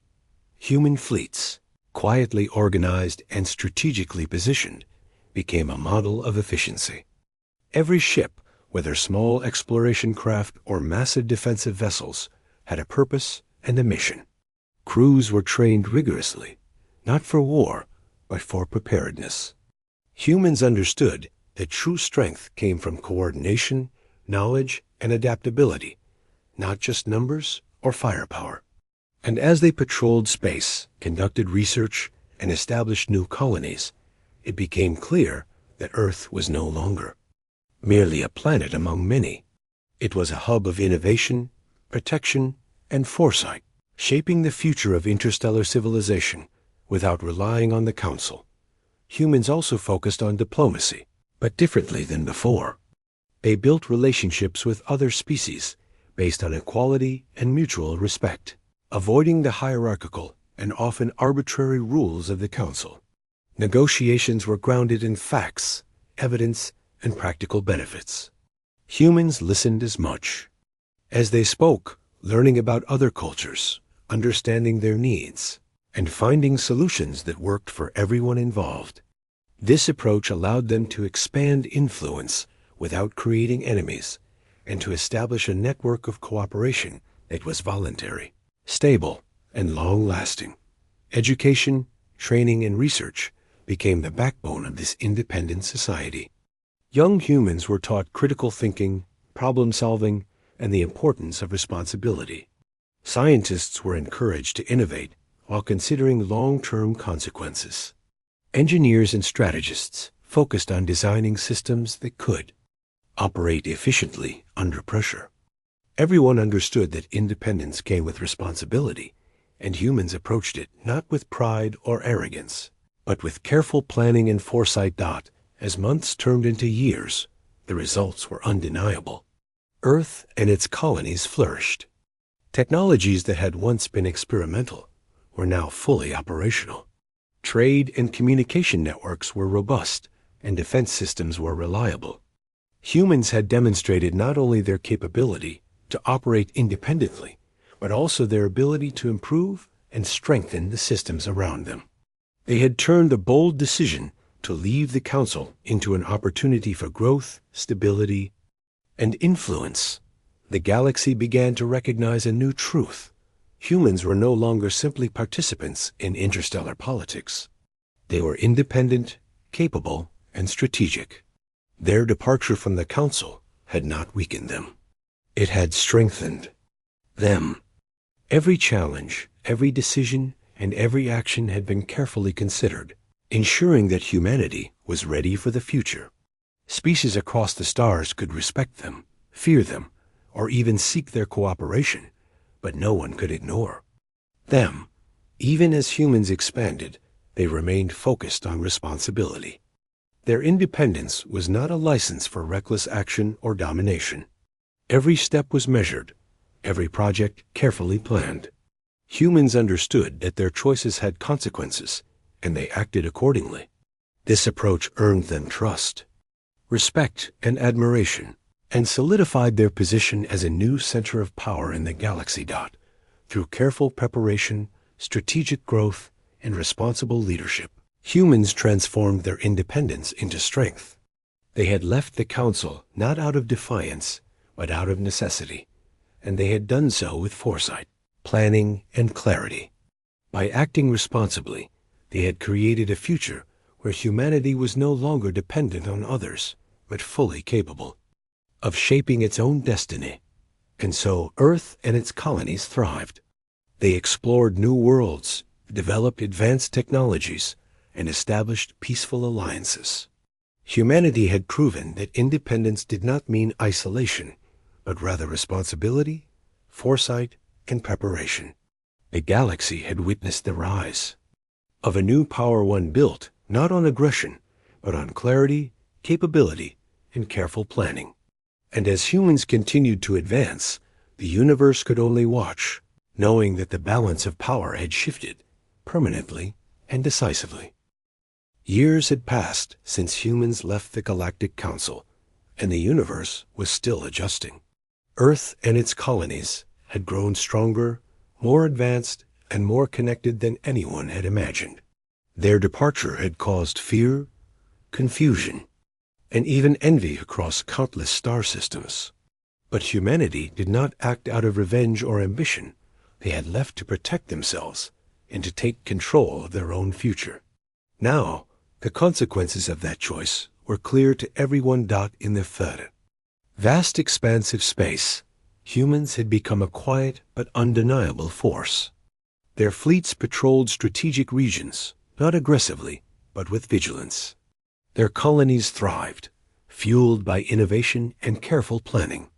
Human fleets, quietly organized and strategically positioned, became a model of efficiency. Every ship, whether small exploration craft or massive defensive vessels, had a purpose and a mission. Crews were trained rigorously, not for war, but for preparedness. Humans understood that true strength came from coordination, knowledge, and adaptability, not just numbers or firepower. And as they patrolled space, conducted research, and established new colonies, it became clear that Earth was no longer merely a planet among many. It was a hub of innovation, protection, and foresight, shaping the future of interstellar civilization without relying on the Council. Humans also focused on diplomacy, but differently than before. They built relationships with other species based on equality and mutual respect, avoiding the hierarchical and often arbitrary rules of the Council. Negotiations were grounded in facts, evidence, and practical benefits. Humans listened as much. As they spoke, learning about other cultures, understanding their needs, and finding solutions that worked for everyone involved. This approach allowed them to expand influence without creating enemies, and to establish a network of cooperation that was voluntary, stable, and long-lasting. Education, training, and research became the backbone of this independent society. Young humans were taught critical thinking, problem-solving, and the importance of responsibility. Scientists were encouraged to innovate while considering long-term consequences. Engineers and strategists focused on designing systems that could operate efficiently under pressure. Everyone understood that independence came with responsibility, and humans approached it not with pride or arrogance, but with careful planning and foresight. As months turned into years, the results were undeniable. Earth and its colonies flourished. Technologies that had once been experimental were now fully operational. Trade and communication networks were robust, and defense systems were reliable. Humans had demonstrated not only their capability to operate independently, but also their ability to improve and strengthen the systems around them. They had turned the bold decision to leave the Council into an opportunity for growth, stability, and influence. The galaxy began to recognize a new truth. Humans were no longer simply participants in interstellar politics. They were independent, capable, and strategic. Their departure from the Council had not weakened them. It had strengthened them. Every challenge, every decision, and every action had been carefully considered, ensuring that humanity was ready for the future. Species across the stars could respect them, fear them, or even seek their cooperation, but no one could ignore them. Even as humans expanded, they remained focused on responsibility. Their independence was not a license for reckless action or domination. Every step was measured, every project carefully planned. Humans understood that their choices had consequences, and they acted accordingly. This approach earned them trust, respect, and admiration, and solidified their position as a new center of power in the galaxy. Through careful preparation, strategic growth, and responsible leadership, humans transformed their independence into strength. They had left the Council not out of defiance, but out of necessity, and they had done so with foresight, planning, and clarity. By acting responsibly, they had created a future where humanity was no longer dependent on others, but fully capable of shaping its own destiny. And so Earth and its colonies thrived. They explored new worlds, developed advanced technologies, and established peaceful alliances. Humanity had proven that independence did not mean isolation, but rather responsibility, foresight, and preparation. The galaxy had witnessed the rise of a new power, one built not on aggression, but on clarity, capability, and careful planning. And as humans continued to advance, the universe could only watch, knowing that the balance of power had shifted permanently and decisively. Years had passed since humans left the Galactic Council, and the universe was still adjusting. Earth and its colonies had grown stronger, more advanced, and more connected than anyone had imagined. Their departure had caused fear, confusion, and even envy across countless star systems. But humanity did not act out of revenge or ambition. They had left to protect themselves and to take control of their own future. Now, the consequences of that choice were clear to everyone. In the third, Vast expanse of space, humans had become a quiet but undeniable force. Their fleets patrolled strategic regions, not aggressively, but with vigilance. Their colonies thrived, fueled by innovation and careful planning.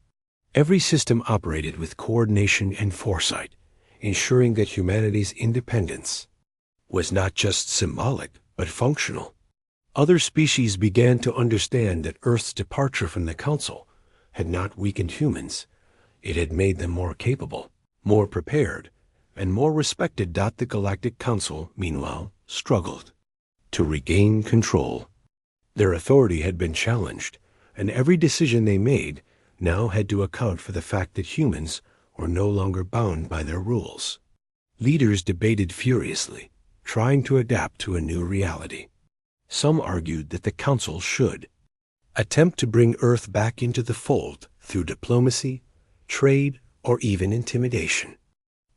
Every system operated with coordination and foresight, ensuring that humanity's independence was not just symbolic, but functional. Other species began to understand that Earth's departure from the Council had not weakened humans. It had made them more capable, more prepared, and more respected. The Galactic Council, meanwhile, struggled to regain control. Their authority had been challenged, and every decision they made now had to account for the fact that humans were no longer bound by their rules. Leaders debated furiously, trying to adapt to a new reality. Some argued that the Council should attempt to bring Earth back into the fold through diplomacy, trade, or even intimidation.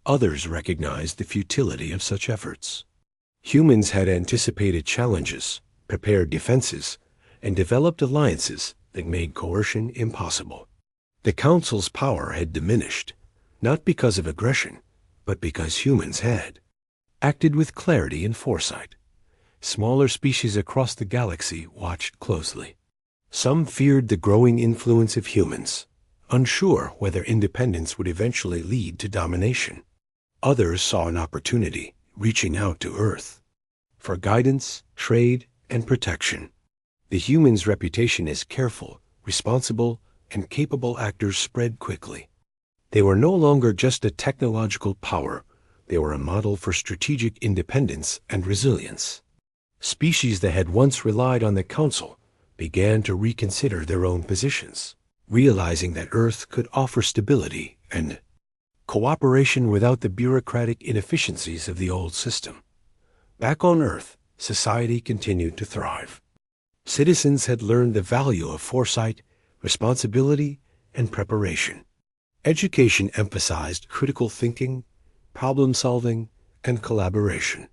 Others recognized the futility of such efforts. Humans had anticipated challenges, prepared defenses, and developed alliances that made coercion impossible. The Council's power had diminished, not because of aggression, but because humans had acted with clarity and foresight. Smaller species across the galaxy watched closely. Some feared the growing influence of humans, unsure whether independence would eventually lead to domination. Others saw an opportunity, reaching out to Earth for guidance, trade, and protection. The humans' reputation as careful, responsible, and capable actors spread quickly. They were no longer just a technological power. They were a model for strategic independence and resilience. Species that had once relied on the Council began to reconsider their own positions, realizing that Earth could offer stability and cooperation without the bureaucratic inefficiencies of the old system. Back on Earth, society continued to thrive. Citizens had learned the value of foresight, responsibility, and preparation. Education emphasized critical thinking, problem-solving, and collaboration.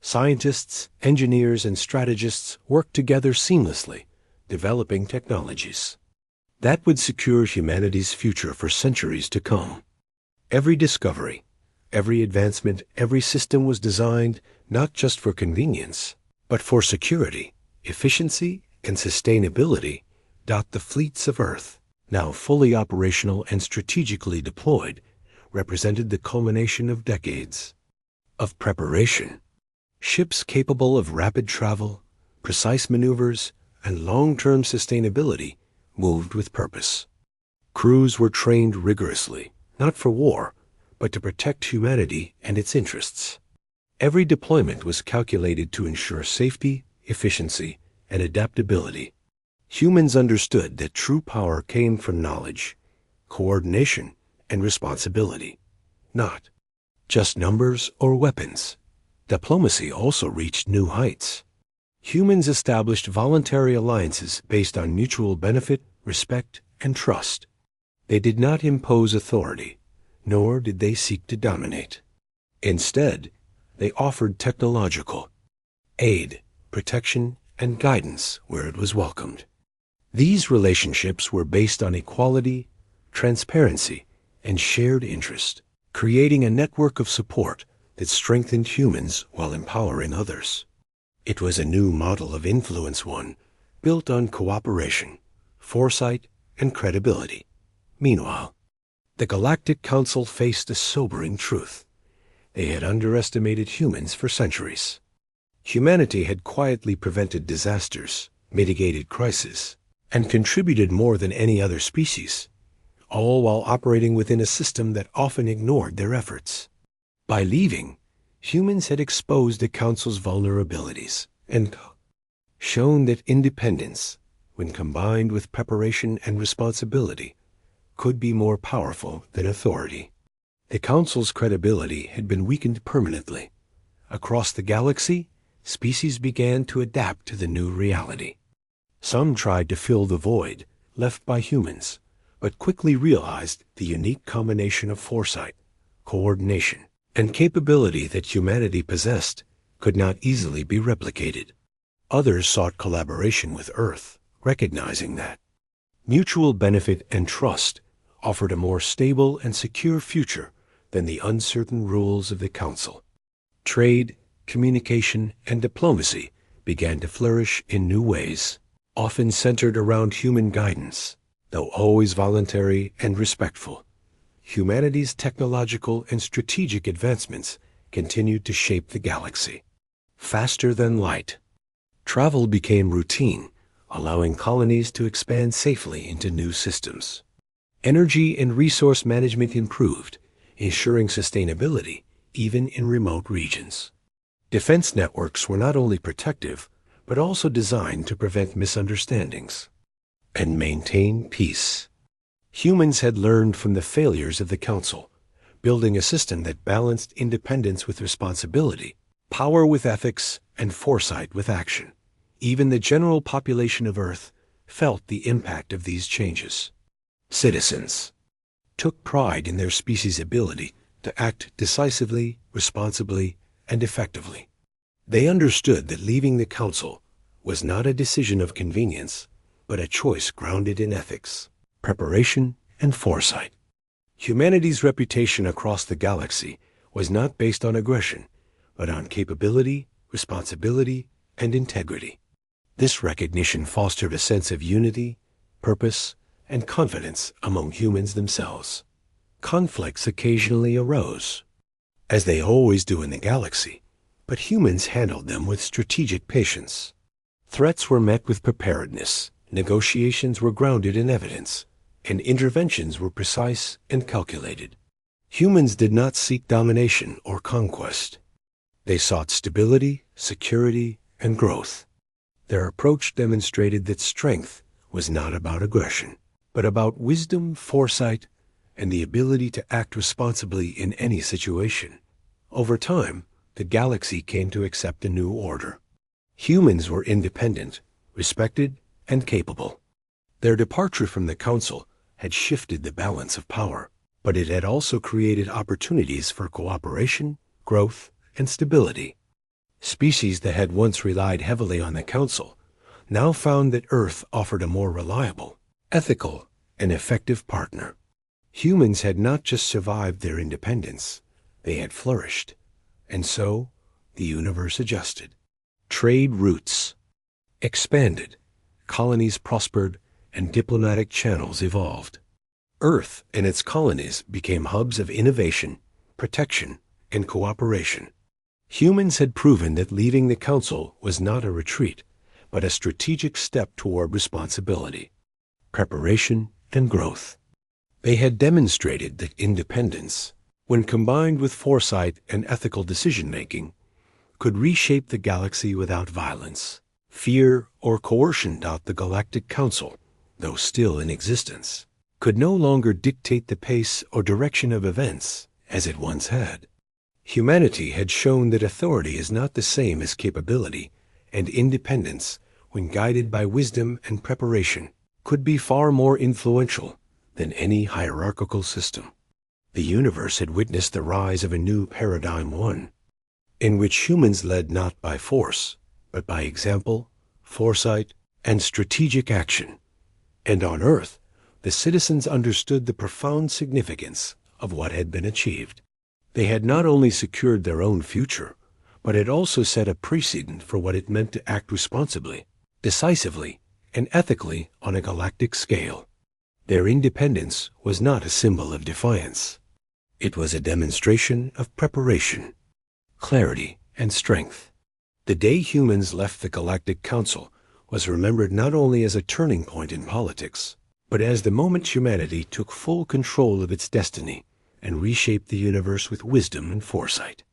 Scientists, engineers, and strategists worked together seamlessly, developing technologies that would secure humanity's future for centuries to come. Every discovery, every advancement, every system was designed not just for convenience, but for security, efficiency, and sustainability. The fleets of Earth, now fully operational and strategically deployed, represented the culmination of decades of preparation. Ships capable of rapid travel, precise maneuvers, and long-term sustainability moved with purpose. Crews were trained rigorously, not for war, but to protect humanity and its interests. Every deployment was calculated to ensure safety, efficiency, and adaptability. Humans understood that true power came from knowledge, coordination, and responsibility, not just numbers or weapons. Diplomacy also reached new heights. Humans established voluntary alliances based on mutual benefit, respect, and trust. They did not impose authority, nor did they seek to dominate. Instead, they offered technological aid, protection, and guidance where it was welcomed. These relationships were based on equality, transparency, and shared interest, creating a network of support that strengthened humans while empowering others. It was a new model of influence, one built on cooperation, foresight, and credibility. Meanwhile, the Galactic Council faced a sobering truth. They had underestimated humans for centuries. Humanity had quietly prevented disasters, mitigated crises, and contributed more than any other species, all while operating within a system that often ignored their efforts. By leaving, humans had exposed the Council's vulnerabilities and shown that independence, when combined with preparation and responsibility, could be more powerful than authority. The Council's credibility had been weakened permanently. Across the galaxy, species began to adapt to the new reality. Some tried to fill the void left by humans, but quickly realized the unique combination of foresight, coordination, and capability that humanity possessed could not easily be replicated. Others sought collaboration with Earth, recognizing that Mutual benefit and trust offered a more stable and secure future than the uncertain rules of the Council. Trade, communication, and diplomacy began to flourish in new ways, often centered around human guidance, though always voluntary and respectful. Humanity's technological and strategic advancements continued to shape the galaxy. Faster than light. Travel became routine, allowing colonies to expand safely into new systems. Energy and resource management improved, ensuring sustainability even in remote regions. Defense networks were not only protective, but also designed to prevent misunderstandings and maintain peace. Humans had learned from the failures of the Council, building a system that balanced independence with responsibility, power with ethics, and foresight with action. Even the general population of Earth felt the impact of these changes. Citizens took pride in their species' ability to act decisively, responsibly, and effectively. They understood that leaving the Council was not a decision of convenience, but a choice grounded in ethics, preparation, and foresight. Humanity's reputation across the galaxy was not based on aggression, but on capability, responsibility, and integrity. This recognition fostered a sense of unity, purpose, and confidence among humans themselves. Conflicts occasionally arose, as they always do in the galaxy, but humans handled them with strategic patience. Threats were met with preparedness, negotiations were grounded in evidence, and interventions were precise and calculated. Humans did not seek domination or conquest. They sought stability, security, and growth. Their approach demonstrated that strength was not about aggression, but about wisdom, foresight, and the ability to act responsibly in any situation. Over time, the galaxy came to accept a new order. Humans were independent, respected, and capable. Their departure from the Council had shifted the balance of power, but it had also created opportunities for cooperation, growth, and stability. Species that had once relied heavily on the Council now found that Earth offered a more reliable, ethical, and effective partner. Humans had not just survived their independence, they had flourished, and so the universe adjusted. Trade routes expanded, colonies prospered, and diplomatic channels evolved. Earth and its colonies became hubs of innovation, protection, and cooperation. Humans had proven that leaving the Council was not a retreat, but a strategic step toward responsibility, preparation, and growth. They had demonstrated that independence, when combined with foresight and ethical decision-making, could reshape the galaxy without violence, fear, or coercion. The Galactic Council, though still in existence, could no longer dictate the pace or direction of events as it once had. Humanity had shown that authority is not the same as capability, and independence, when guided by wisdom and preparation, could be far more influential than any hierarchical system. The universe had witnessed the rise of a new paradigm, one in which humans led not by force, but by example, foresight, and strategic action. And on Earth, the citizens understood the profound significance of what had been achieved. They had not only secured their own future, but had also set a precedent for what it meant to act responsibly, decisively, and ethically on a galactic scale. Their independence was not a symbol of defiance. It was a demonstration of preparation, clarity, and strength. The day humans left the Galactic Council was remembered not only as a turning point in politics, but as the moment humanity took full control of its destiny and reshaped the universe with wisdom and foresight.